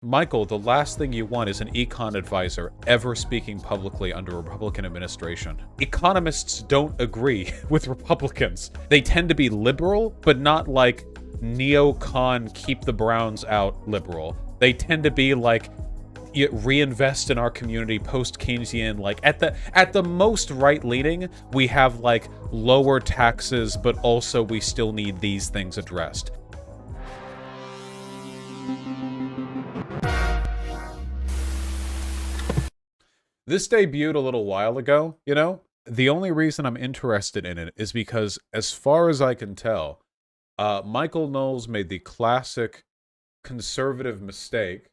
Michael, the last thing you want is an econ advisor ever speaking publicly under a Republican administration. Economists don't agree with Republicans. They tend to be liberal, but not like neocon, keep the Browns out liberal. They tend to be like reinvest in our community, post-Keynesian, like at the most right-leaning, we have like lower taxes, but also we still need these things addressed. This debuted a little while ago, you know? The only reason I'm interested in it is because, as far as I can tell, Michael Knowles made the classic conservative mistake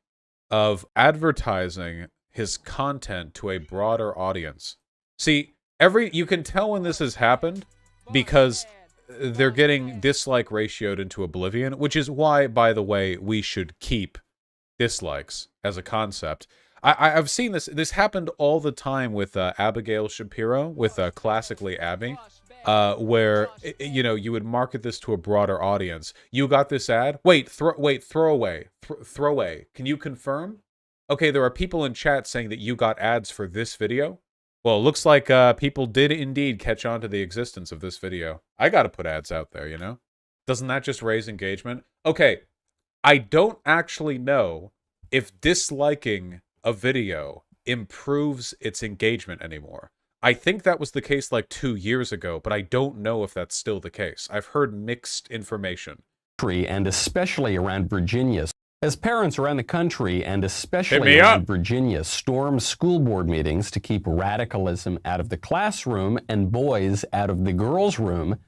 of advertising his content to a broader audience. See, you can tell when this has happened because they're getting dislike ratioed into oblivion, which is why, by the way, we should keep dislikes as a concept. I've seen this. This happened all the time with Abigail Shapiro, with Classically Abby, where, you know, you would market this to a broader audience. You got this ad? Wait, throw away. Can you confirm? Okay, there are people in chat saying that you got ads for this video. Well, it looks like people did indeed catch on to the existence of this video. I gotta put ads out there, you know? Doesn't that just raise engagement? Okay, I don't actually know if disliking a video improves its engagement anymore. I think that was the case like 2 years ago, but I don't know if that's still the case. I've heard mixed information. And especially around Virginia. As parents around the country, and especially around Virginia, storm school board meetings to keep radicalism out of the classroom and boys out of the girls' room,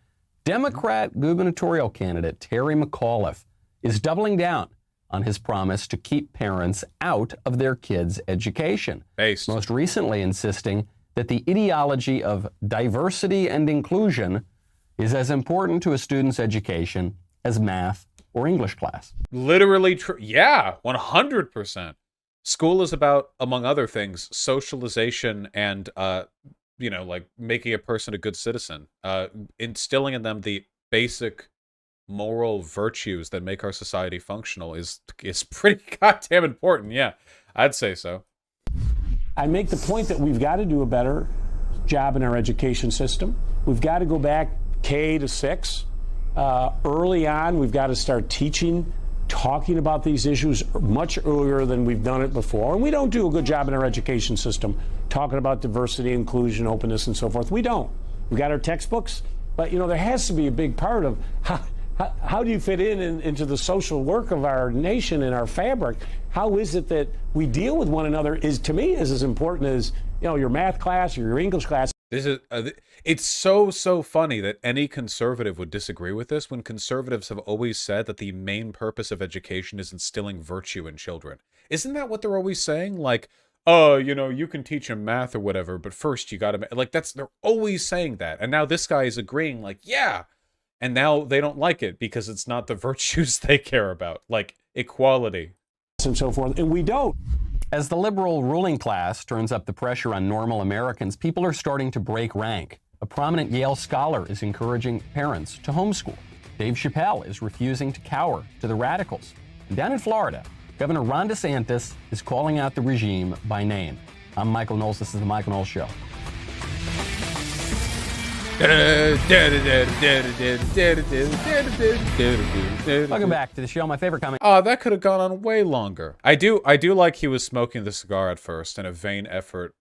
Democrat gubernatorial candidate Terry McAuliffe is doubling down on his promise to keep parents out of their kids' education. Most recently insisting that the ideology of diversity and inclusion is as important to a student's education as math or English class. Literally true. Yeah, 100%. School is about, among other things, socialization and, you know, like making a person a good citizen, instilling in them the basic moral virtues that make our society functional is pretty goddamn important. Yeah, I'd say so. I make the point that we've got to do a better job in our education system. We've got to go back K to 6. Early on, we've got to start teaching, talking about these issues much earlier than we've done it before. And we don't do a good job in our education system talking about diversity, inclusion, openness, and so forth. We don't. We've got our textbooks, but, you know, there has to be a big part of how do you fit into the social work of our nation and our fabric? How is it that we deal with one another to me is as important as, you know, your math class or your English class. This is it's so funny that any conservative would disagree with this when conservatives have always said that the main purpose of education is instilling virtue in children. Isn't that what they're always saying? Like, oh, you know, you can teach them math or whatever, but first you got to, like, they're always saying that. And now this guy is agreeing, like, yeah. And now they don't like it because it's not the virtues they care about, like equality. And so forth, and we don't. As the liberal ruling class turns up the pressure on normal Americans, people are starting to break rank. A prominent Yale scholar is encouraging parents to homeschool. Dave Chappelle is refusing to cower to the radicals. And down in Florida, Governor Ron DeSantis is calling out the regime by name. I'm Michael Knowles. This is The Michael Knowles Show. Welcome back to the show. My favorite comment. Oh, that could have gone on way longer. I do like he was smoking the cigar at first in a vain effort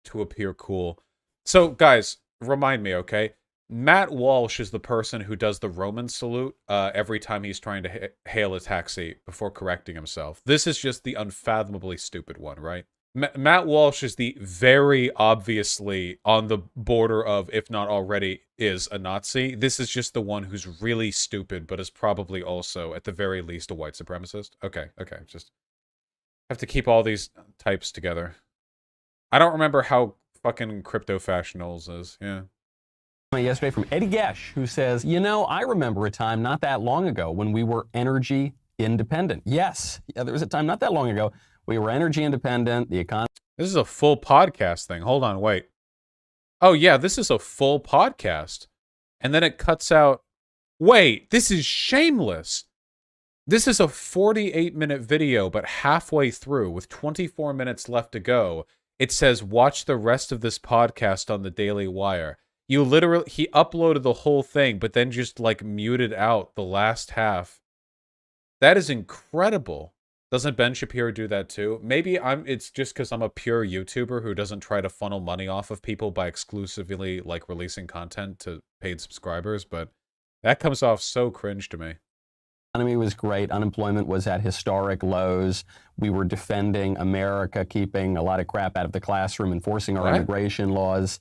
to appear cool. So, guys, remind me, okay? Matt Walsh is the person who does the Roman salute every time he's trying to hail a taxi before correcting himself. This is just the unfathomably stupid one, right? Matt Walsh is the very obviously on the border of, if not already, is a Nazi. This is just the one who's really stupid, but is probably also, at the very least, a white supremacist. Okay, just have to keep all these types together. I don't remember how fucking crypto-fashionals is, yeah. Yesterday from Eddie Gesh, who says, you know, I remember a time not that long ago when we were energy independent. Yes, there was a time not that long ago we were energy independent, the economy. This is a full podcast thing. Hold on, wait. Oh, yeah, this is a full podcast. And then it cuts out. Wait, this is shameless. This is a 48-minute video, but halfway through, with 24 minutes left to go, it says, watch the rest of this podcast on the Daily Wire. He uploaded the whole thing, but then just, like, muted out the last half. That is incredible. Doesn't Ben Shapiro do that too? Maybe it's just because I'm a pure YouTuber who doesn't try to funnel money off of people by exclusively, like, releasing content to paid subscribers, but that comes off so cringe to me. Economy was great. Unemployment was at historic lows. We were defending America, keeping a lot of crap out of the classroom, enforcing our immigration laws.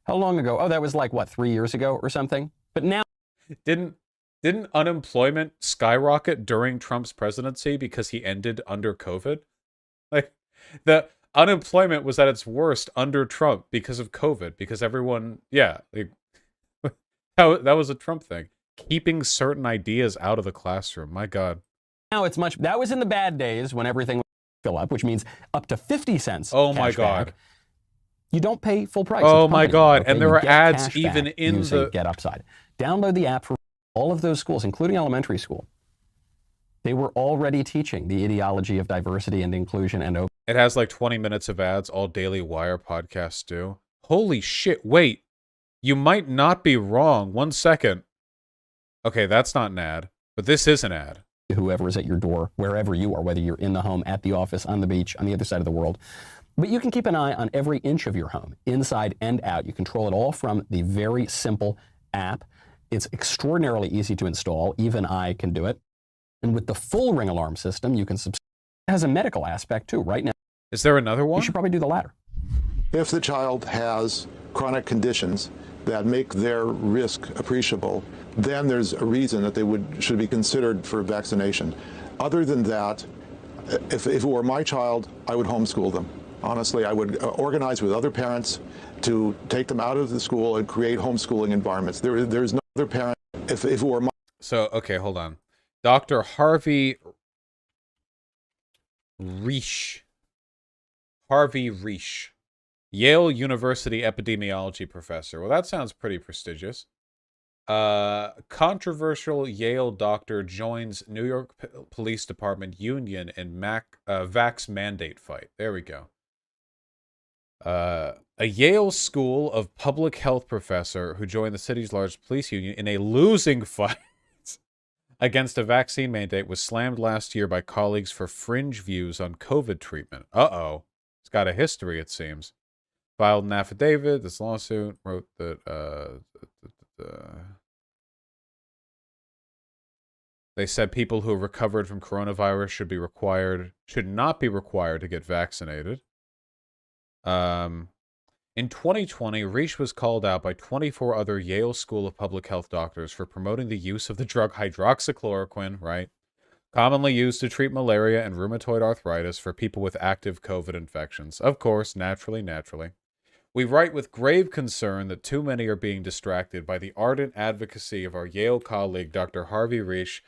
How long ago? Oh, that was like, what, 3 years ago or something? But now... Didn't unemployment skyrocket during Trump's presidency because he ended under COVID? Like, the unemployment was at its worst under Trump because of COVID, because everyone, yeah, like, that was a Trump thing. Keeping certain ideas out of the classroom. My God. Now it's much... That was in the bad days when everything would fill up, which means up to 50 cents. Oh, my God. You don't pay full price. Oh, my God. Okay? And there are ads even in the... Get Upside. Download the app for all of those schools, including elementary school. They were already teaching the ideology of diversity and inclusion and open... It has like 20 minutes of ads, all Daily Wire podcasts do. Holy shit, wait. You might not be wrong. 1 second. Okay, that's not an ad, but this is an ad. Whoever is at your door, wherever you are, whether you're in the home, at the office, on the beach, on the other side of the world. But you can keep an eye on every inch of your home, inside and out. You control it all from the very simple app. It's extraordinarily easy to install. Even I can do it. And with the full Ring alarm system, you can subscribe. It has a medical aspect too. Right now, is there another one? You should probably do the latter. If the child has chronic conditions that make their risk appreciable, then there's a reason that they should be considered for vaccination. Other than that, if it were my child, I would homeschool them. Honestly, I would organize with other parents to take them out of the school and create homeschooling environments. There's no other parent. If it were my... So, okay, hold on. Dr. Harvey Risch. Yale University epidemiology professor. Well, that sounds pretty prestigious. Controversial Yale doctor joins New York Police Department union in vax mandate fight. There we go. A Yale School of Public Health professor who joined the city's largest police union in a losing fight against a vaccine mandate was slammed last year by colleagues for fringe views on COVID treatment. Uh-oh. It's got a history, it seems. Filed an affidavit. This lawsuit wrote that they said people who recovered from coronavirus should not be required to get vaccinated. In 2020, Risch was called out by 24 other Yale School of Public Health doctors for promoting the use of the drug hydroxychloroquine, right? Commonly used to treat malaria and rheumatoid arthritis for people with active COVID infections. Of course, naturally. We write with grave concern that too many are being distracted by the ardent advocacy of our Yale colleague, Dr. Harvey Risch,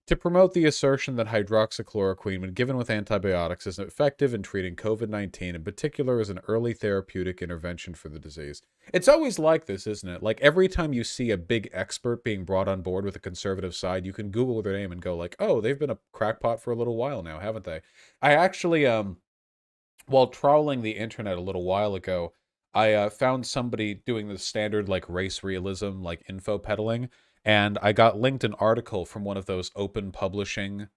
to promote the assertion that hydroxychloroquine, when given with antibiotics, is effective in treating COVID-19, in particular as an early therapeutic intervention for the disease. It's always like this, isn't it? Like, every time you see a big expert being brought on board with the conservative side, you can Google their name and go like, oh, they've been a crackpot for a little while now, haven't they? I actually, while trawling the internet a little while ago, I found somebody doing the standard, like, race realism, like, info peddling, and I got linked an article from one of those open publishing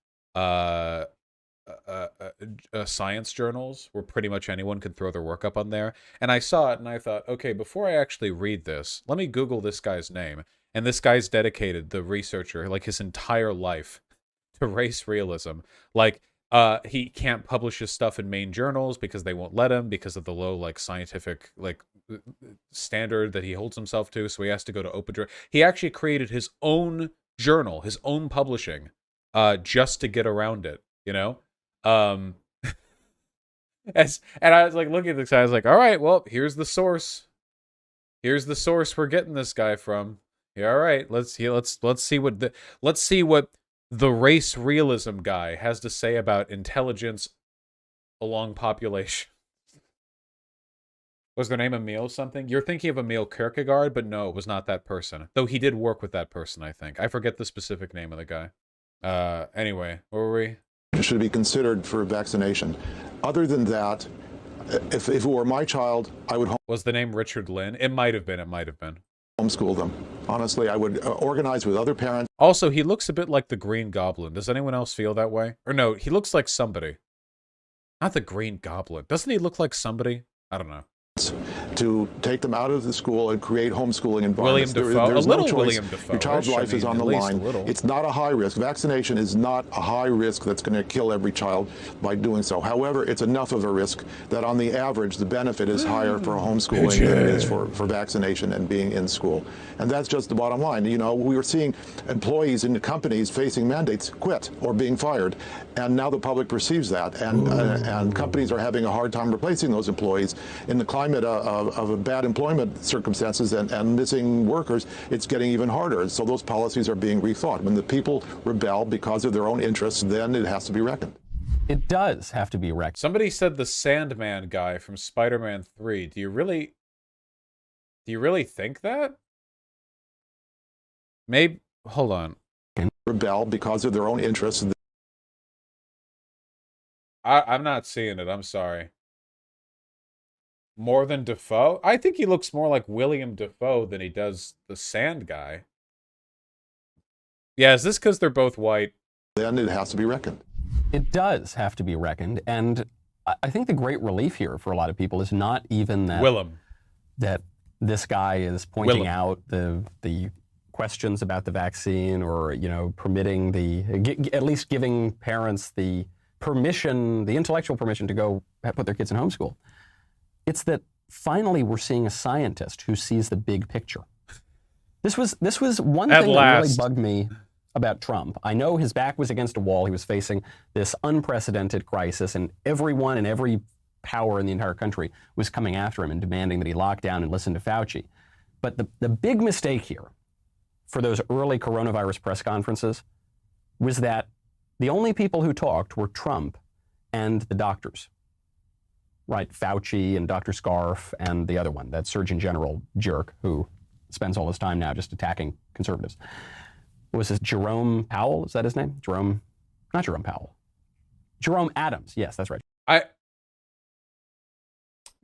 science journals where pretty much anyone can throw their work up on there. And I saw it and I thought, okay, before I actually read this, let me Google this guy's name. And this guy's dedicated, the researcher, like his entire life to race realism. Like, he can't publish his stuff in main journals because they won't let him because of the low, like, scientific, like, standard that he holds himself to. So he has to go to open journal. He actually created his own journal, his own publishing, just to get around it, you know? And I was like looking at this guy, I was like, all right, well, here's the source. Here's the source we're getting this guy from. Yeah, all right, let's see what the race realism guy has to say about intelligence along population. Was their name Emil something? You're thinking of Emil Kierkegaard, but no, it was not that person. Though he did work with that person, I think. I forget the specific name of the guy. Anyway, where were we? Should be considered for vaccination. Other than that, if it were my child, I would Was the name Richard Lynn? It might have been. It might have been. homeschool them. Honestly, I would organize with other parents. Also, he looks a bit like the Green Goblin. Does anyone else feel that way? Or no, he looks like somebody. Not the Green Goblin. Doesn't he look like somebody? I don't know. To take them out of the school and create homeschooling environments. William Dafoe. There's a little no choice. William Dafoe. Your child's life is on the line. It's not a high risk. Vaccination is not a high risk that's going to kill every child by doing so. However, it's enough of a risk that on the average, the benefit is higher for homeschooling than it is for vaccination and being in school. And that's just the bottom line. You know, we were seeing employees in the companies facing mandates quit or being fired. And now the public perceives that. And companies are having a hard time replacing those employees. In the climate of a bad employment circumstances and missing workers, it's getting even harder. So those policies are being rethought. When the people rebel because of their own interests, then it has to be reckoned. It does have to be reckoned. Somebody said the Sandman guy from Spider-Man 3. Do you really think that? Maybe, hold on. Rebel because of their own interests. I'm not seeing it. I'm sorry. More than Dafoe? I think he looks more like William Dafoe than he does the Sand guy. Yeah, is this because they're both white? Then it has to be reckoned. It does have to be reckoned. And I think the great relief here for a lot of people is not even that, that this guy is pointing out the questions about the vaccine or, you know, permitting at least giving parents the permission, the intellectual permission to go put their kids in homeschool. It's that finally we're seeing a scientist who sees the big picture. This was one thing that really bugged me about Trump. I know his back was against a wall. He was facing this unprecedented crisis, and everyone and every power in the entire country was coming after him and demanding that he lock down and listen to Fauci. But the big mistake here for those early coronavirus press conferences was that the only people who talked were Trump and the doctors. Right, Fauci and Dr. Scarf and the other one, that Surgeon General jerk who spends all his time now just attacking conservatives. Was this Jerome Powell? Is that his name? Not Jerome Powell. Jerome Adams. Yes, that's right.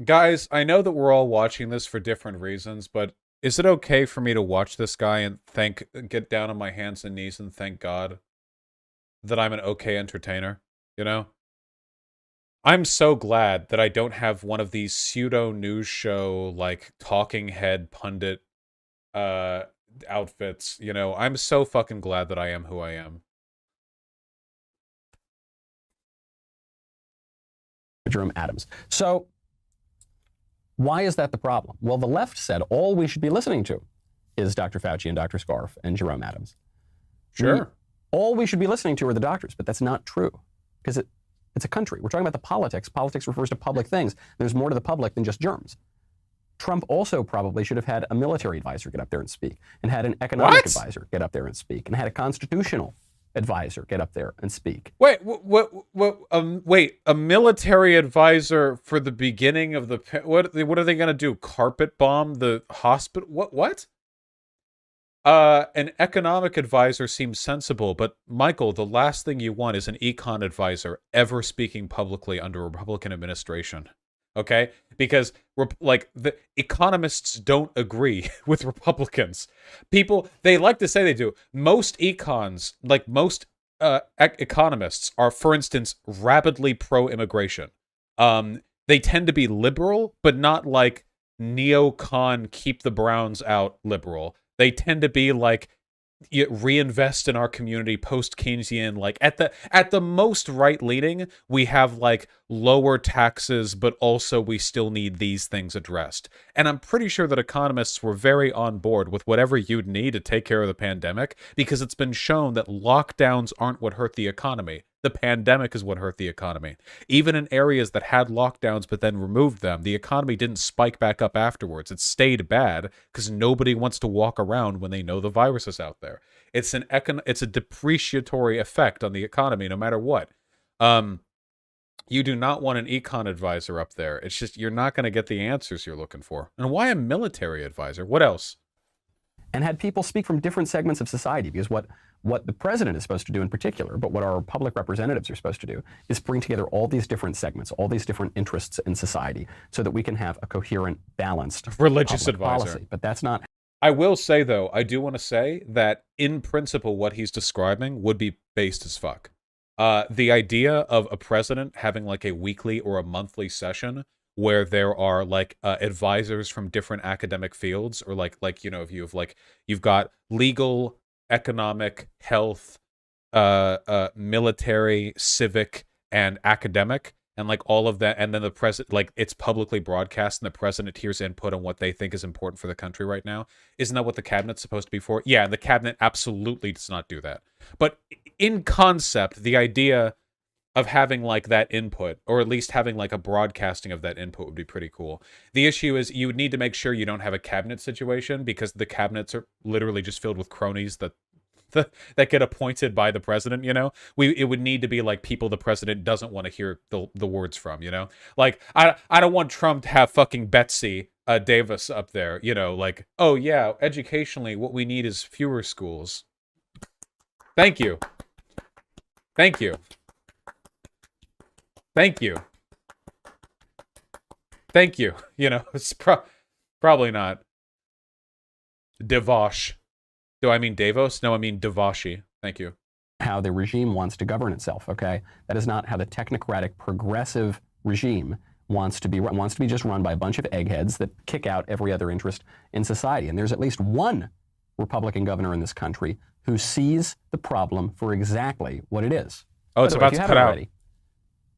Guys, I know that we're all watching this for different reasons, but is it okay for me to watch this guy and get down on my hands and knees and thank God that I'm an okay entertainer? You know? I'm so glad that I don't have one of these pseudo news show, like, talking head pundit outfits. You know, I'm so fucking glad that I am who I am. Jerome Adams. So, why is that the problem? Well, the left said all we should be listening to is Dr. Fauci and Dr. Scarf and Jerome Adams. Sure. All we should be listening to are the doctors, but that's not true. Because it's a country. We're talking about the politics. Politics refers to public things. There's more to the public than just germs. Trump also probably should have had a military advisor get up there and speak, and had an economic advisor get up there and speak, and had a constitutional advisor get up there and speak. Wait, wait, a military advisor for the beginning of the... What are they going to do? Carpet bomb the hospital? What? An economic advisor seems sensible, but Michael, the last thing you want is an econ advisor ever speaking publicly under a Republican administration. Okay? Because, like, the economists don't agree with Republicans. People, they like to say they do. Most econs, like most economists are, for instance, rabidly pro-immigration. They tend to be liberal, but not like neocon, keep the Browns out liberal. They tend to be like reinvest in our community, post-Keynesian, like at the most right-leaning, we have like lower taxes, but also we still need these things addressed. And I'm pretty sure that economists were very on board with whatever you'd need to take care of the pandemic, because it's been shown that lockdowns aren't what hurt the economy. The pandemic is what hurt the economy. Even in areas that had lockdowns but then removed them, the economy didn't spike back up afterwards. It stayed bad because nobody wants to walk around when they know the virus is out there. It's a depreciatory effect on the economy no matter what. You do not want an econ advisor up there. It's just you're not going to get the answers you're looking for. And why a military advisor? What else? And had people speak from different segments of society, because what What the president is supposed to do in particular, but what our public representatives are supposed to do, is bring together all these different segments, all these different interests in society, so that we can have a coherent, balanced religious public advisor. policy. But that's not. I will say, though, I do want to say that in principle, what he's describing would be based as fuck. The idea of a president having like a weekly or a monthly session where there are like advisors from different academic fields, or like you know, if you've got legal, economic, health, military, civic, and academic, and like all of that, and then the president, like, it's publicly broadcast and the president hears input on what they think is important for the country right now. Isn't that what the cabinet's supposed to be for? Yeah, and the cabinet absolutely does not do that. But in concept, the idea of having like that input, or at least having like a broadcasting of that input, would be pretty cool. The issue is you would need to make sure you don't have a cabinet situation, because the cabinets are literally just filled with cronies that get appointed by the president, you know? It would need to be like people the president doesn't want to hear the words from, you know? Like, I don't want Trump to have fucking Betsy Davis up there, you know, like, oh yeah, educationally, what we need is fewer schools. Thank you. Thank you. Thank you. Thank you. You know, it's probably not. Devosh. Do I mean Davos? No, I mean Devashi. Thank you. How the regime wants to govern itself, okay? That is not how the technocratic progressive regime wants to be just run by a bunch of eggheads that kick out every other interest in society. And there's at least one Republican governor in this country who sees the problem for exactly what it is. Oh, it's about to cut out.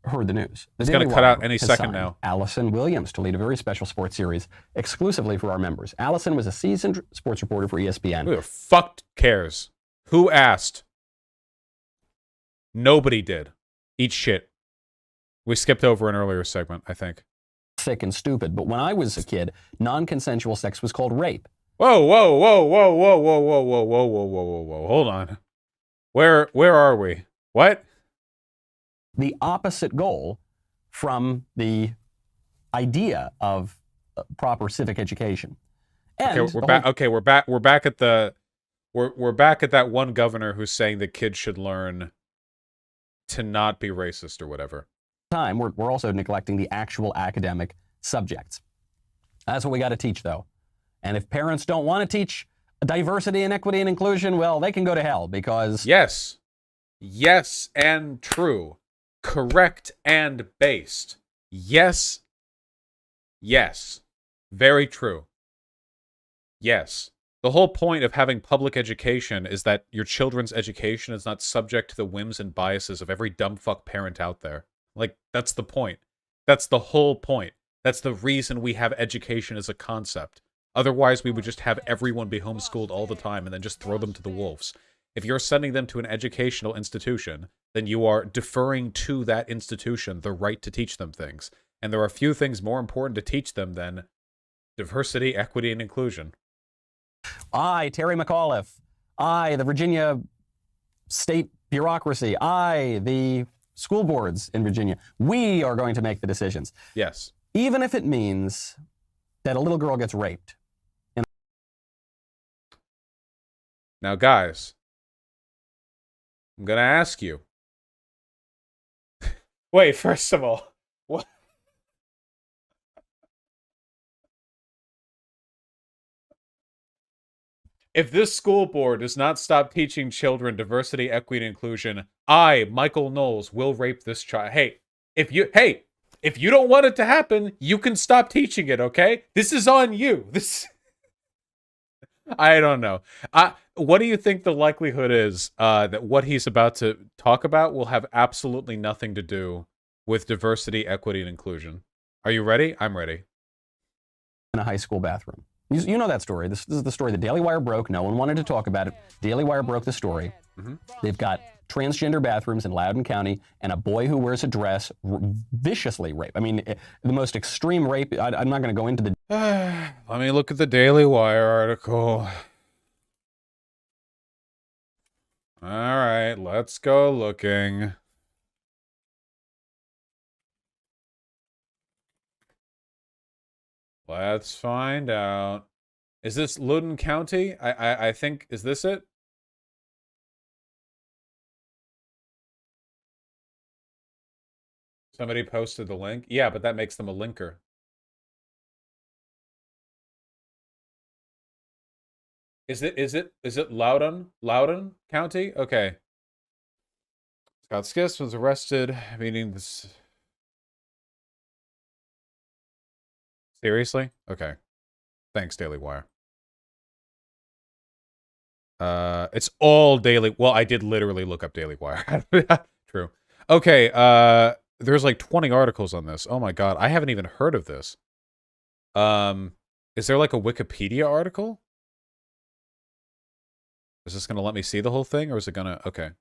Heard the news. It's going to cut out any second now. Allison Williams to lead a very special sports series exclusively for our members. Allison was a seasoned sports reporter for ESPN. Who the fuck cares? Who asked? Nobody did. Eat shit. We skipped over an earlier segment, I think. Sick and stupid. But when I was a kid, non-consensual sex was called rape. Whoa, whoa, whoa, whoa, whoa, whoa, whoa, whoa, whoa, whoa, whoa, whoa, whoa. Hold on. Where are we? What? The opposite goal from the idea of proper civic education. And okay, we're back. Okay, we're back. We're back at that one governor who's saying that kids should learn to not be racist or whatever. Time we're also neglecting the actual academic subjects. That's what we got to teach, though. And if parents don't want to teach diversity and equity and inclusion, well, they can go to hell, because yes, and true. Correct and based. Yes. Very true. Yes. The whole point of having public education is that your children's education is not subject to the whims and biases of every dumb fuck parent out there. Like, that's the point. That's the whole point. That's the reason we have education as a concept. Otherwise, we would just have everyone be homeschooled all the time and then just throw them to the wolves. If you're sending them to an educational institution, then you are deferring to that institution the right to teach them things. And there are few things more important to teach them than diversity, equity, and inclusion. I, Terry McAuliffe, I, the Virginia state bureaucracy, I, the school boards in Virginia, we are going to make the decisions. Yes. Even if it means that a little girl gets raped. Now, guys, I'm going to ask you. Wait, first of all, what? If this school board does not stop teaching children diversity, equity, and inclusion, I, Michael Knowles, will rape this child. Hey, if you don't want it to happen, you can stop teaching it, okay? This is on you. I don't know. What do you think the likelihood is that what he's about to talk about will have absolutely nothing to do with diversity, equity, and inclusion? Are you ready? I'm ready. In a high school bathroom. You know that story. This is the story the Daily Wire broke. No one wanted to talk about it. Daily Wire broke the story. Mm-hmm. They've got transgender bathrooms in Loudoun County, and a boy who wears a dress viciously raped. I mean, the most extreme rape. I'm not going to go into the... Let me look at the Daily Wire article. All right, let's go looking. Let's find out. Is this Loudoun County? I think, is this it? Somebody posted the link. Yeah, but that makes them a linker. Is it Loudoun County? Okay. Scott Skiss was arrested, meaning this. Seriously? Okay. Thanks, Daily Wire. It's all Daily. Well, I did literally look up Daily Wire. True. Okay. There's like 20 articles on this. Oh my god, I haven't even heard of this. Is there like a Wikipedia article? Is this gonna let me see the whole thing, or is it gonna? Okay.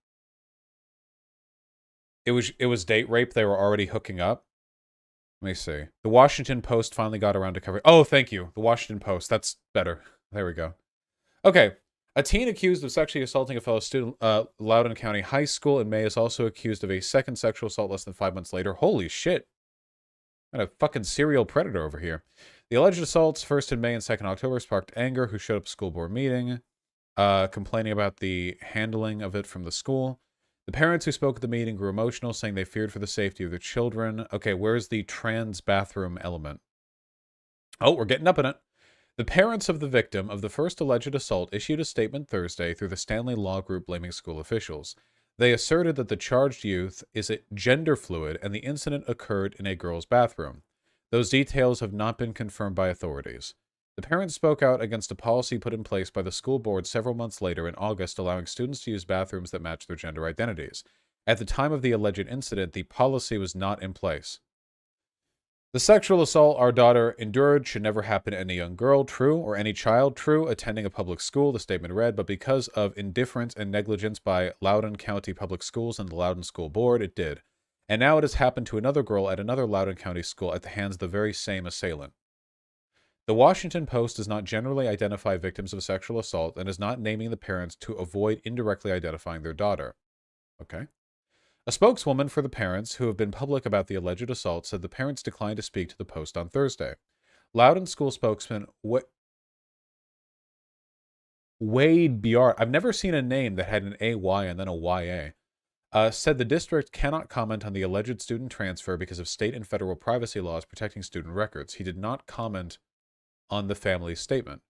It was date rape. They were already hooking up. Let me see. The Washington Post finally got around to covering. Oh, thank you. The Washington Post. That's better. There we go. Okay. A teen accused of sexually assaulting a fellow student, Loudoun County High School in May is also accused of a second sexual assault less than 5 months later. Holy shit. Got a fucking serial predator over here. The alleged assaults, first in May and second October, sparked anger who showed up at school board meeting, complaining about the handling of it from the school. The parents who spoke at the meeting grew emotional, saying they feared for the safety of their children. Okay, where's the trans bathroom element? Oh, we're getting up in it. The parents of the victim of the first alleged assault issued a statement Thursday through the Stanley Law Group blaming school officials. They asserted that the charged youth is gender fluid and the incident occurred in a girl's bathroom. Those details have not been confirmed by authorities. The parents spoke out against a policy put in place by the school board several months later in August, allowing students to use bathrooms that match their gender identities. At the time of the alleged incident, the policy was not in place. The sexual assault our daughter endured should never happen to any young girl, true, or any child, true, attending a public school, the statement read, but because of indifference and negligence by Loudoun County Public Schools and the Loudoun School Board, it did. And now it has happened to another girl at another Loudoun County school at the hands of the very same assailant. The Washington Post does not generally identify victims of sexual assault and is not naming the parents to avoid indirectly identifying their daughter. Okay. A spokeswoman for the parents, who have been public about the alleged assault, said the parents declined to speak to the Post on Thursday. Loudoun school spokesman Wade Biart, I've never seen a name that had an AY and then a YA, said the district cannot comment on the alleged student transfer because of state and federal privacy laws protecting student records. He did not comment on the family's statement.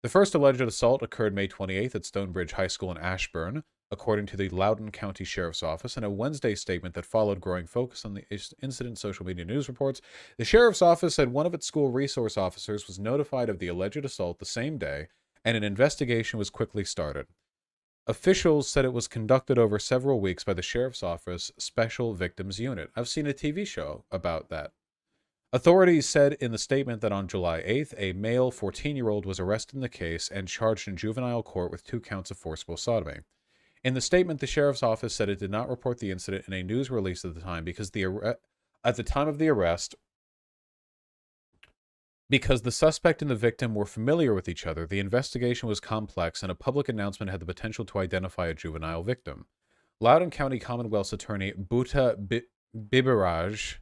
The first alleged assault occurred May 28th at Stonebridge High School in Ashburn, according to the Loudoun County Sheriff's Office. In a Wednesday statement that followed growing focus on the incident, social media news reports, the Sheriff's Office said one of its school resource officers was notified of the alleged assault the same day, and an investigation was quickly started. Officials said it was conducted over several weeks by the Sheriff's Office Special Victims Unit. I've seen a TV show about that. Authorities said in the statement that on July 8th, a male 14-year-old was arrested in the case and charged in juvenile court with 2 counts of forcible sodomy. In the statement, the Sheriff's Office said it did not report the incident in a news release at the time because at the time of the arrest, because the suspect and the victim were familiar with each other, the investigation was complex and a public announcement had the potential to identify a juvenile victim. Loudoun County Commonwealth's attorney Bhuta Bibaraj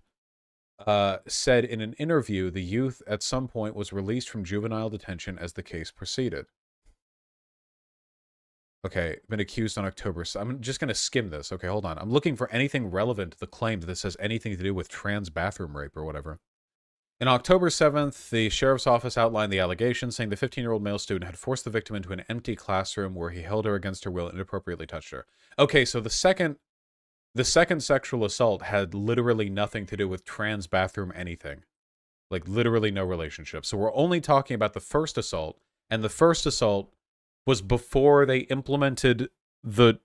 said in an interview the youth at some point was released from juvenile detention as the case proceeded. Okay, been accused on October. So I'm just going to skim this. Okay, hold on. I'm looking for anything relevant to the claim that this has anything to do with trans bathroom rape or whatever. On October 7th, the Sheriff's Office outlined the allegations, saying the 15-year-old male student had forced the victim into an empty classroom where he held her against her will and inappropriately touched her. Okay, so the second sexual assault had literally nothing to do with trans bathroom anything. Like, literally no relationship. So we're only talking about the first assault, and the first assault was before they implemented the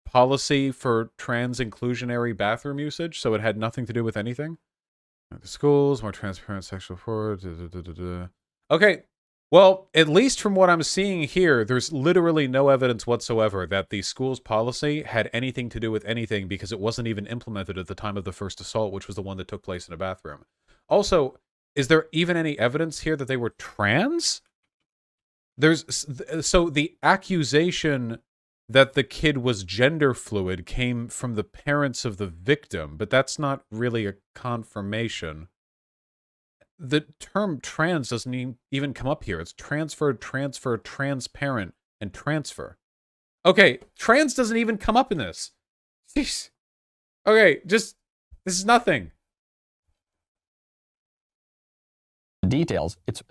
policy for trans inclusionary bathroom usage, so it had nothing to do with anything. The schools, more transparent sexual forward. Okay, well, at least from what I'm seeing here, there's literally no evidence whatsoever that the school's policy had anything to do with anything because it wasn't even implemented at the time of the first assault, which was the one that took place in a bathroom. Also, is there even any evidence here that they were trans? So the accusation that the kid was gender fluid came from the parents of the victim, but that's not really a confirmation. The term trans doesn't even come up here. It's transferred, transfer, transparent, and transfer. Okay, trans doesn't even come up in this. Jeez. Okay, just This is nothing. Details. It's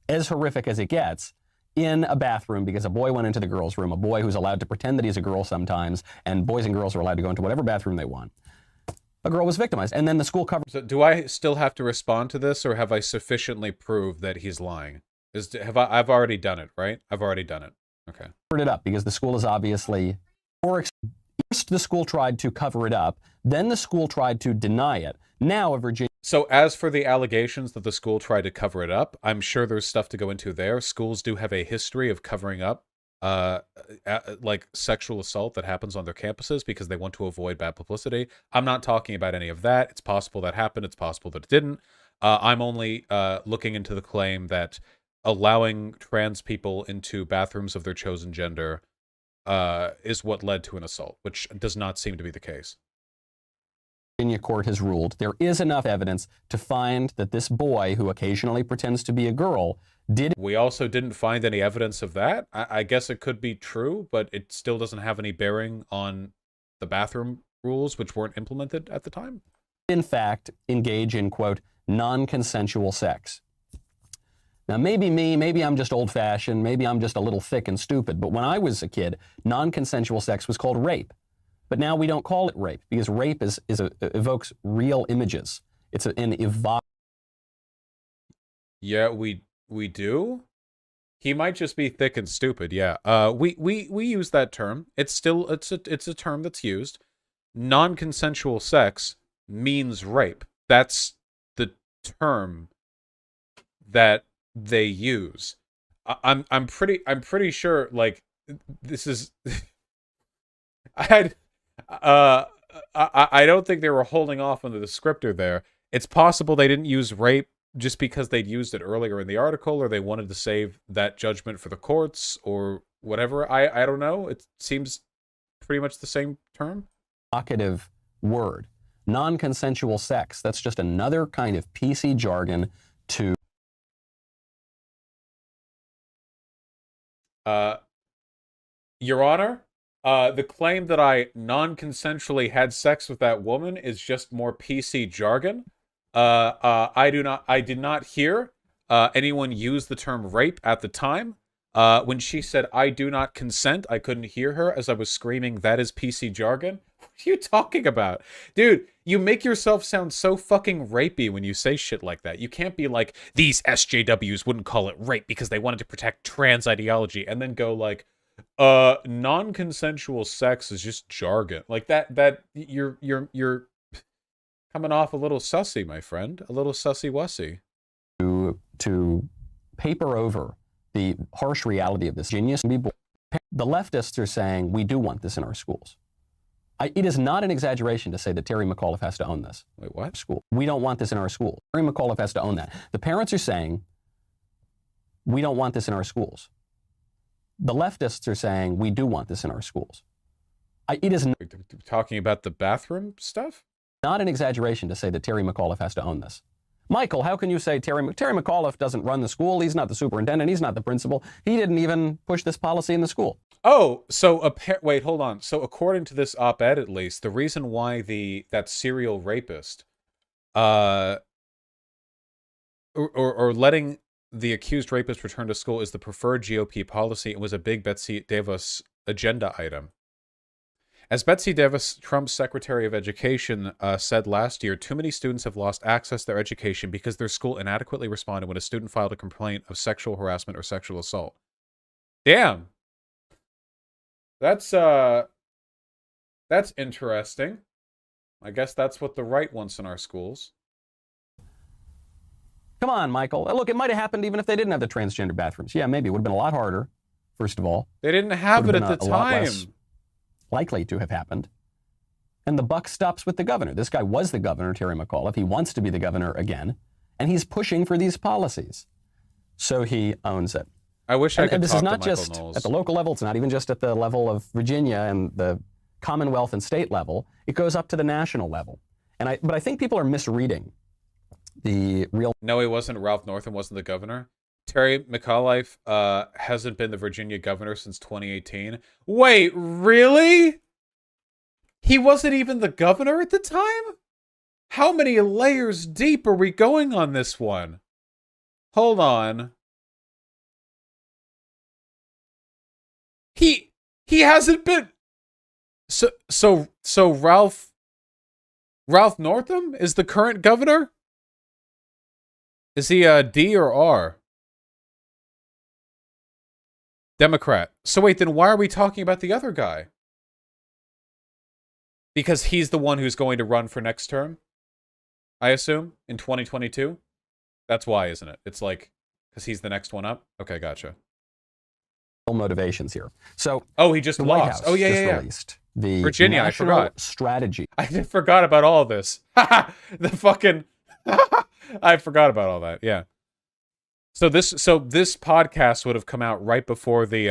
as horrific as it gets in a bathroom because a boy went into the girls' room, a boy who's allowed to pretend that he's a girl sometimes, and boys and girls are allowed to go into whatever bathroom they want. A girl was victimized, and then the school covered. So do I still have to respond to this, or have I sufficiently proved that he's lying? I've already done it, right? I've already done it. Okay. Covered it up because the school is obviously. First, the school tried to cover it up. Then the school tried to deny it. Now, a Virginia. So as for the allegations that the school tried to cover it up, I'm sure there's stuff to go into there. Schools do have a history of covering up like sexual assault that happens on their campuses because they want to avoid bad publicity. I'm not talking about any of that. It's possible that happened. It's possible that it didn't. I'm only looking into the claim that allowing trans people into bathrooms of their chosen gender is what led to an assault, which does not seem to be the case. Virginia court has ruled there is enough evidence to find that this boy, who occasionally pretends to be a girl, did. We also didn't find any evidence of that. I guess it could be true, but it still doesn't have any bearing on the bathroom rules, which weren't implemented at the time. In fact, engage in, quote, non-consensual sex. Now, maybe I'm just old-fashioned, maybe I'm just a little thick and stupid, but when I was a kid, non-consensual sex was called rape. But now we don't call it rape because rape evokes real images. It's an evocative. Yeah, we do. He might just be thick and stupid. Yeah. We use that term. It's a term that's used. Non-consensual sex means rape. That's the term that they use. I'm pretty sure, like, this is I don't think they were holding off on the descriptor there. It's possible they didn't use rape just because they'd used it earlier in the article, or they wanted to save that judgment for the courts, or whatever. I don't know. It seems pretty much the same term. Evocative word. Non-consensual sex. That's just another kind of PC jargon to... Your Honor, the claim that I non-consensually had sex with that woman is just more PC jargon. I did not hear anyone use the term rape at the time. When she said, "I do not consent," I couldn't hear her as I was screaming, "That is PC jargon." What are you talking about? Dude, you make yourself sound so fucking rapey when you say shit like that. You can't be like, these SJWs wouldn't call it rape because they wanted to protect trans ideology, and then go like, non-consensual sex is just jargon. Like that you're coming off a little sussy, my friend. A little sussy-wussy. To paper over the harsh reality of this genius. The leftists are saying, we do want this in our schools. It is not an exaggeration to say that Terry McAuliffe has to own this. Wait, what? School. We don't want this in our schools. Terry McAuliffe has to own that. The parents are saying, we don't want this in our schools. The leftists are saying, we do want this in our schools. It is talking about the bathroom stuff? Not an exaggeration to say that Terry McAuliffe has to own this. Michael, how can you say Terry McAuliffe doesn't run the school? He's not the superintendent. He's not the principal. He didn't even push this policy in the school. Oh, so wait, hold on. So according to this op-ed, at least, the reason why that serial rapist, or letting the accused rapist return to school is the preferred GOP policy and was a big Betsy DeVos agenda item. As Betsy DeVos, Trump's Secretary of Education, said last year, too many students have lost access to their education because their school inadequately responded when a student filed a complaint of sexual harassment or sexual assault. Damn. That's interesting. I guess that's what the right wants in our schools. Come on, Michael. Look, it might have happened even if they didn't have the transgender bathrooms. Yeah, maybe. It would have been a lot harder, first of all. They didn't have it at the time. Likely to have happened. And the buck stops with the governor. This guy was the governor, Terry McAuliffe. He wants to be the governor again. And he's pushing for these policies. So he owns it. I wish I could this talk is not to Michael just Knowles. at the local level. It's not even just at the level of Virginia and the Commonwealth and state level. It goes up to the national level. But I think people are misreading the real... No, he wasn't. Ralph Northam wasn't the governor. Terry McAuliffe hasn't been the Virginia governor since 2018. Wait, really? He wasn't even the governor at the time? How many layers deep are we going on this one? Hold on. He hasn't been... So Ralph Northam is the current governor? Is he a D or R? Democrat. So wait, then why are we talking about the other guy? Because he's the one who's going to run for next term, I assume, in 2022? That's why, isn't it? It's like, because he's the next one up? Okay, gotcha. Motivations here. So, oh, he just the lost. White House Oh, yeah, just yeah. released the Virginia, I national forgot. strategy. I forgot about all of this. The fucking... I forgot about all that, yeah. So this podcast would have come out right before the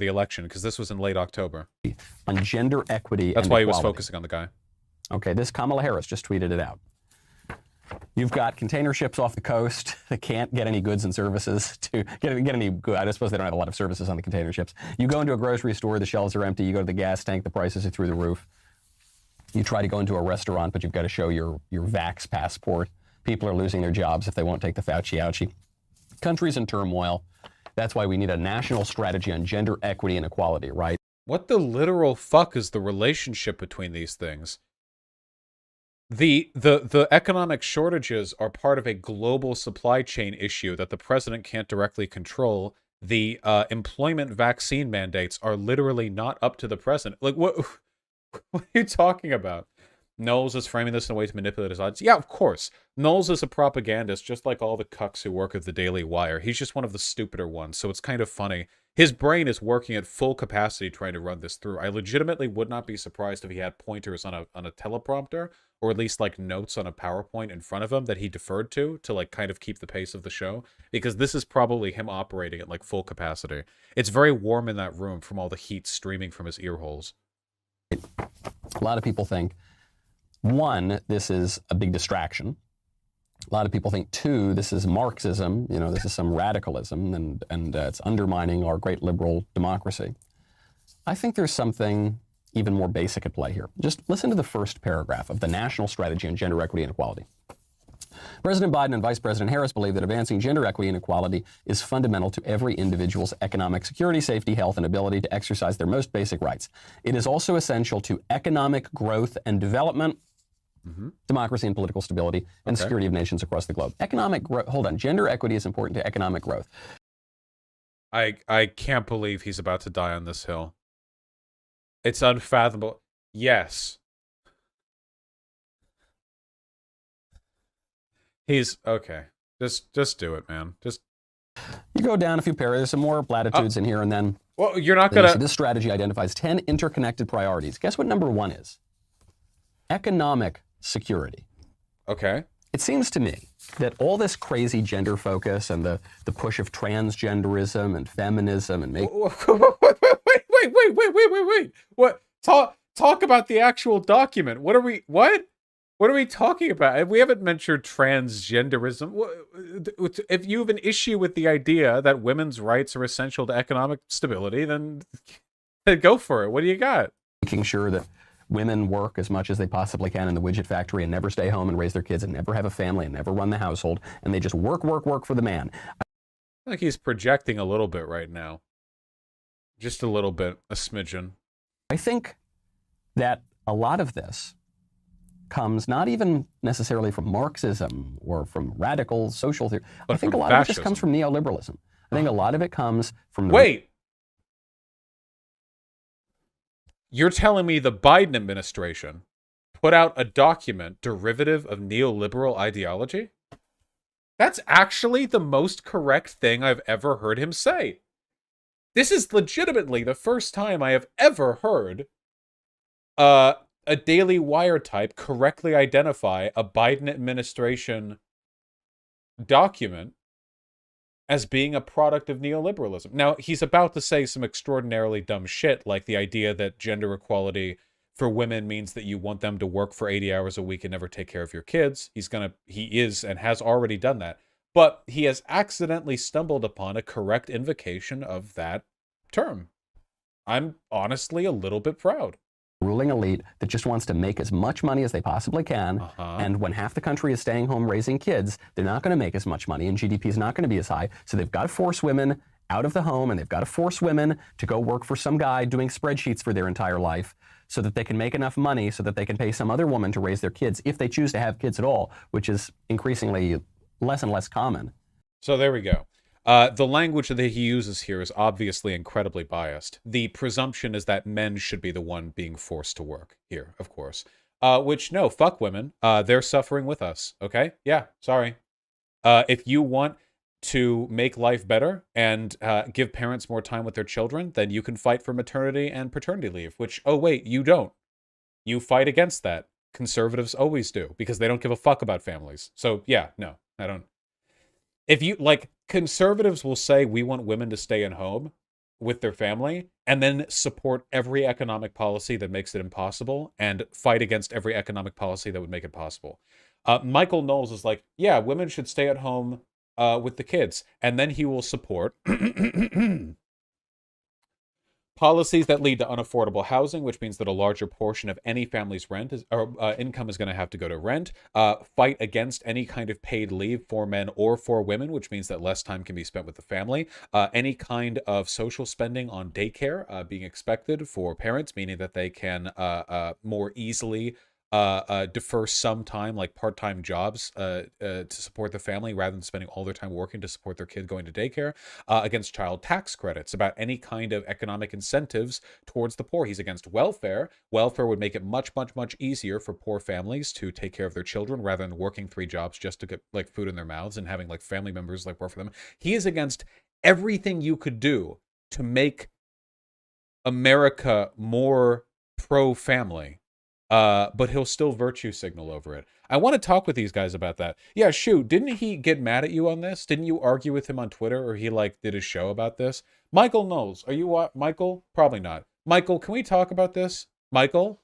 election, because this was in late October. On gender equity. That's and why equality. He was focusing on the guy. Okay, this Kamala Harris just tweeted it out. You've got container ships off the coast that can't get any goods and services to get any good. I suppose they don't have a lot of services on the container ships. You go into a grocery store, the shelves are empty. You go to the gas tank, the prices are through the roof. You try to go into a restaurant, but you've got to show your Vax passport. People are losing their jobs if they won't take the Fauci ouchie. Countries in turmoil. That's why we need a national strategy on gender equity and equality, right? What the literal fuck is the relationship between these things? The economic shortages are part of a global supply chain issue that the president can't directly control. The employment vaccine mandates are literally not up to the president. Like, what are you talking about? Knowles is framing this in a way to manipulate his audience. Yeah, of course. Knowles is a propagandist, just like all the cucks who work at the Daily Wire. He's just one of the stupider ones, so it's kind of funny. His brain is working at full capacity trying to run this through. I legitimately would not be surprised if he had pointers on a teleprompter, or at least like notes on a PowerPoint in front of him that he deferred to like kind of keep the pace of the show, because this is probably him operating at like full capacity. It's very warm in that room from all the heat streaming from his ear holes. A lot of people think, one, this is a big distraction. A lot of people think, two, this is Marxism, this is some radicalism, and it's undermining our great liberal democracy. I think there's something even more basic at play here. Just listen to the first paragraph of the National Strategy on Gender Equity and Equality. President Biden and Vice President Harris believe that advancing gender equity and equality is fundamental to every individual's economic security, safety, health, and ability to exercise their most basic rights. It is also essential to economic growth and development, democracy and political stability, and security of nations across the globe. Economic growth, hold on, gender equity is important to economic growth. I can't believe he's about to die on this hill. It's unfathomable. Yes. He's okay. Just do it, man. Just you go down a few paragraphs, some more platitudes in here, and then well, you're not gonna. This strategy identifies 10 interconnected priorities. Guess what number 1 is? Economic security. Okay. It seems to me that all this crazy gender focus and the push of transgenderism and feminism and wait. What? Talk about the actual document. What are we talking about? We haven't mentioned transgenderism. If you have an issue with the idea that women's rights are essential to economic stability, then go for it. What do you got? Making sure that women work as much as they possibly can in the widget factory and never stay home and raise their kids and never have a family and never run the household, and they just work for the man. I feel like he's projecting a little bit right now. Just a little bit, a smidgen. I think that a lot of this comes not even necessarily from Marxism or from radical social theory. But I think a lot fascism. of it just comes from neoliberalism. I think a lot of it comes from the... Wait! You're telling me the Biden administration put out a document derivative of neoliberal ideology? That's actually the most correct thing I've ever heard him say. This is legitimately the first time I have ever heard a Daily Wire type correctly identify a Biden administration document as being a product of neoliberalism. Now, he's about to say some extraordinarily dumb shit, like the idea that gender equality for women means that you want them to work for 80 hours a week and never take care of your kids. He is and has already done that. But he has accidentally stumbled upon a correct invocation of that term. I'm honestly a little bit proud. ruling elite that just wants to make as much money as they possibly can. And when half the country is staying home raising kids, they're not going to make as much money, and GDP is not going to be as high. So they've got to force women out of the home, and they've got to force women to go work for some guy doing spreadsheets for their entire life so that they can make enough money so that they can pay some other woman to raise their kids, if they choose to have kids at all, which is increasingly less and less common. So there we go. The language that he uses here is obviously incredibly biased. The presumption is that men should be the one being forced to work here, of course. Which, no, fuck women. They're suffering with us, okay? Yeah, sorry. If you want to make life better and give parents more time with their children, then you can fight for maternity and paternity leave, which, oh wait, you don't. You fight against that. Conservatives always do, because they don't give a fuck about families. So, yeah, no, I don't. If you, like, conservatives will say we want women to stay at home with their family and then support every economic policy that makes it impossible and fight against every economic policy that would make it possible. Michael Knowles is like, yeah, women should stay at home with the kids. And then he will support policies that lead to unaffordable housing, which means that a larger portion of any family's rent income is going to have to go to rent. Fight against any kind of paid leave for men or for women, which means that less time can be spent with the family. Any kind of social spending on daycare being expected for parents, meaning that they can more easily defer some time, like part-time jobs, to support the family rather than spending all their time working to support their kid going to daycare. Against child tax credits, about any kind of economic incentives towards the poor. He's against welfare. Welfare would make it much, much, much easier for poor families to take care of their children rather than working 3 jobs just to get like food in their mouths and having like family members like work for them. He is against everything you could do to make America more pro-family. But he'll still virtue signal over it. I want to talk with these guys about that. Yeah, shoot, didn't he get mad at you on this? Didn't you argue with him on Twitter, or he, like, did a show about this? Michael Knowles, are you, Michael? Probably not. Michael, can we talk about this? Michael?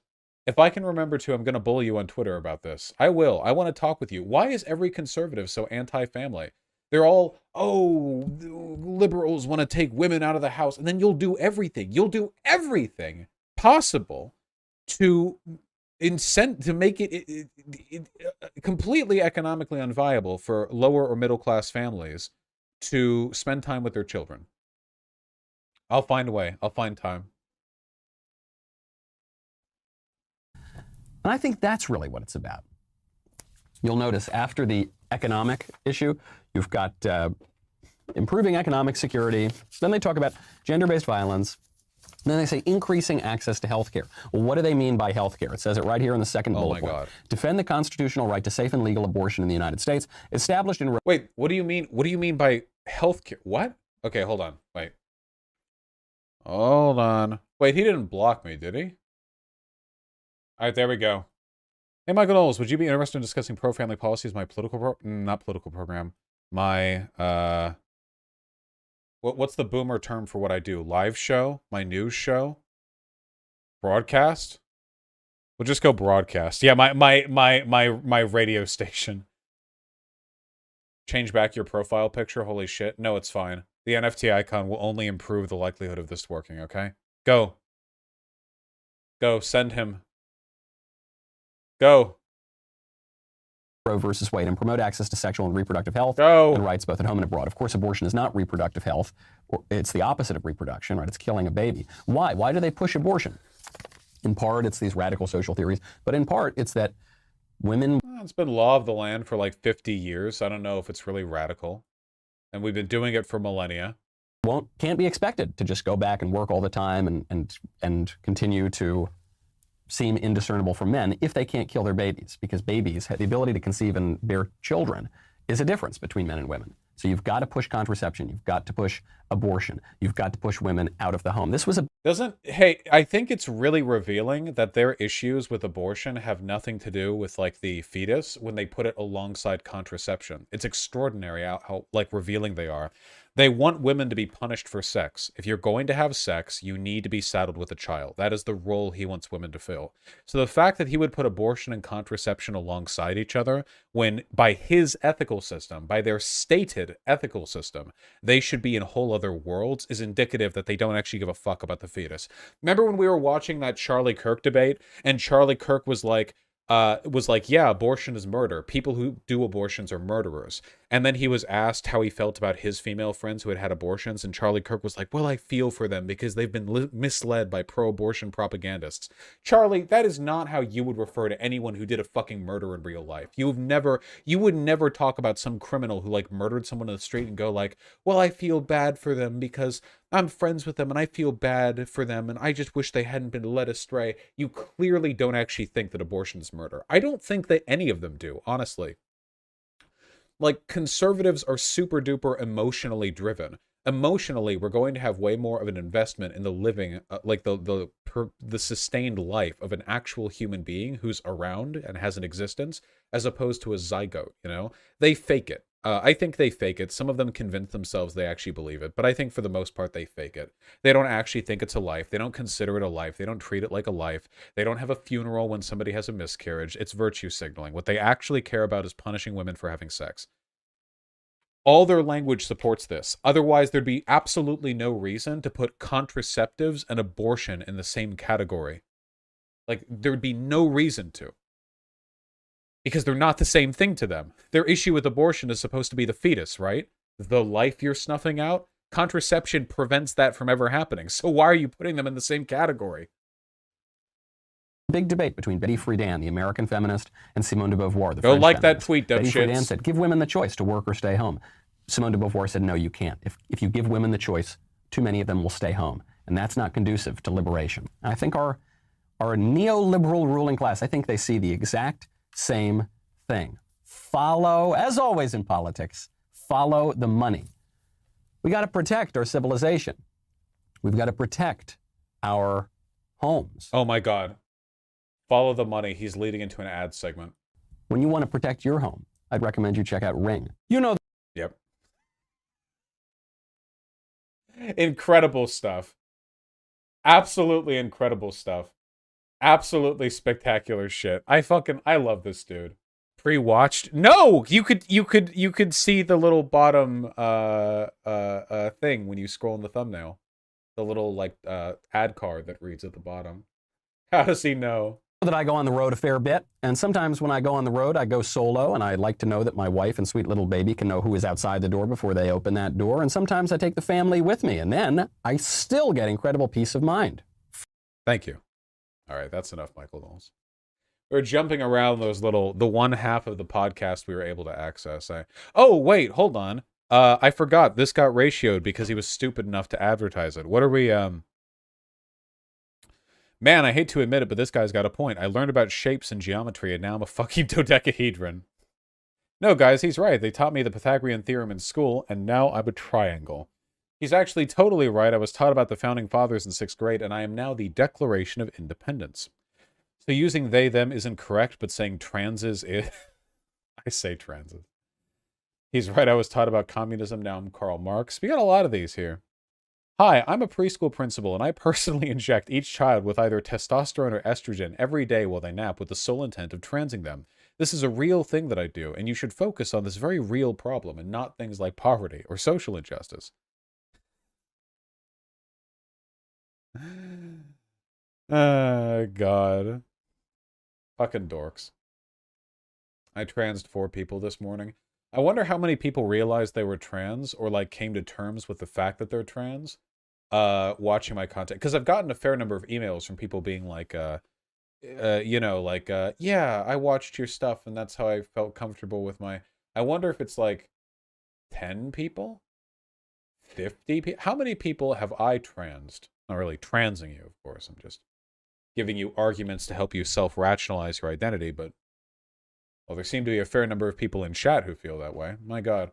If I can remember to, I'm going to bully you on Twitter about this. I will. I want to talk with you. Why is every conservative so anti-family? They're all, oh, liberals want to take women out of the house, and then you'll do everything. You'll do everything possible to make it completely economically unviable for lower or middle class families to spend time with their children. I'll find a way. I'll find time. And I think that's really what it's about. You'll notice after the economic issue, you've got improving economic security. Then they talk about gender-based violence. And then they say increasing access to health care. Well, what do they mean by health care? It says it right here in the second bullet point. God. Defend the constitutional right to safe and legal abortion in the United States, established in... Wait, what do you mean? What do you mean by health care? What? Okay, hold on. Wait. Hold on. Wait, he didn't block me, did he? All right, there we go. Hey, Michael Knowles, would you be interested in discussing pro-family policies? My political not political program. My, What's the boomer term for what I do? Live show? My news show? Broadcast? We'll just go broadcast. Yeah, my radio station. Change back your profile picture? Holy shit. No, it's fine. The NFT icon will only improve the likelihood of this working, okay? Go. Go, send him. Go. Roe versus Wade and promote access to sexual and reproductive health and rights both at home and abroad. Of course, abortion is not reproductive health. It's the opposite of reproduction, right? It's killing a baby. Why? Why do they push abortion? In part, it's these radical social theories, but in part, it's that women... It's been law of the land for like 50 years. I don't know if it's really radical. And we've been doing it for millennia. Can't be expected to just go back and work all the time and continue to seem indiscernible from men if they can't kill their babies, because babies have the ability to conceive and bear children is a difference between men and women. So you've got to push contraception. You've got to push abortion. You've got to push women out of the home. This was a... Hey, I think it's really revealing that their issues with abortion have nothing to do with, like, the fetus when they put it alongside contraception. It's extraordinary how like, revealing they are. They want women to be punished for sex. If you're going to have sex, you need to be saddled with a child. That is the role he wants women to fill. So the fact that he would put abortion and contraception alongside each other, when by his ethical system, by their stated ethical system, they should be in whole other worlds, is indicative that they don't actually give a fuck about the fetus. Remember when we were watching that Charlie Kirk debate, and Charlie Kirk was like, yeah, abortion is murder. People who do abortions are murderers. And then he was asked how he felt about his female friends who had had abortions, and Charlie Kirk was like, well, I feel for them because they've been misled by pro-abortion propagandists. Charlie, that is not how you would refer to anyone who did a fucking murder in real life. You would never talk about some criminal who, like, murdered someone in the street and go like, well, I feel bad for them because I'm friends with them and I feel bad for them and I just wish they hadn't been led astray. You clearly don't actually think that abortion is murder. I don't think that any of them do, honestly. Like, conservatives are super duper emotionally driven. Emotionally, we're going to have way more of an investment in the living, like the sustained life of an actual human being who's around and has an existence, as opposed to a zygote, you know? They fake it. I think they fake it. Some of them convince themselves they actually believe it, but I think for the most part they fake it. They don't actually think it's a life. They don't consider it a life. They don't treat it like a life. They don't have a funeral when somebody has a miscarriage. It's virtue signaling. What they actually care about is punishing women for having sex. All their language supports this. Otherwise, there'd be absolutely no reason to put contraceptives and abortion in the same category. Like, there would be no reason to. Because they're not the same thing to them. Their issue with abortion is supposed to be the fetus, right? The life you're snuffing out. Contraception prevents that from ever happening. So why are you putting them in the same category? Big debate between Betty Friedan, the American feminist, and Simone de Beauvoir, the Go French like feminist. that tweet, Betty dipshits. Friedan said, give women the choice to work or stay home. Simone de Beauvoir said, no, you can't. If you give women the choice, too many of them will stay home. And that's not conducive to liberation. And I think our neoliberal ruling class, I think they see the exact same thing. Follow, as always in politics, follow the money. We got to protect our civilization. We've got to protect our homes. Oh my God. Follow the money. He's leading into an ad segment. When you want to protect your home, I'd recommend you check out Ring. You know. Yep. Incredible stuff. Absolutely incredible stuff. Absolutely spectacular shit. I love this dude. Pre-watched? No, you could see the little bottom thing when you scroll in the thumbnail. The little like ad card that reads at the bottom. How does he know? That I go on the road a fair bit, and sometimes when I go on the road, I go solo, and I like to know that my wife and sweet little baby can know who is outside the door before they open that door, and sometimes I take the family with me, and then I still get incredible peace of mind. Thank you. All right, that's enough, Michael Knowles. We're jumping around the one half of the podcast we were able to access. Oh, wait, hold on. I forgot. This got ratioed because he was stupid enough to advertise it. What are we, Man, I hate to admit it, but this guy's got a point. I learned about shapes and geometry, and now I'm a fucking dodecahedron. No, guys, he's right. They taught me the Pythagorean theorem in school, and now I'm a triangle. He's actually totally right. I was taught about the Founding Fathers in 6th grade, and I am now the Declaration of Independence. So using they, them isn't correct, but saying transes is... I say transes. He's right. I was taught about communism. Now I'm Karl Marx. We got a lot of these here. Hi, I'm a preschool principal, and I personally inject each child with either testosterone or estrogen every day while they nap with the sole intent of transing them. This is a real thing that I do, and you should focus on this very real problem and not things like poverty or social injustice. God. Fucking dorks. I transed 4 people this morning. I wonder how many people realized they were trans or like came to terms with the fact that they're trans watching my content. Because I've gotten a fair number of emails from people being like, yeah, I watched your stuff and that's how I felt comfortable with my... I wonder if it's like 10 people? 50 people? How many people have I transed? Not really transing you, of course. I'm just giving you arguments to help you self-rationalize your identity, but... Well, there seem to be a fair number of people in chat who feel that way. My God.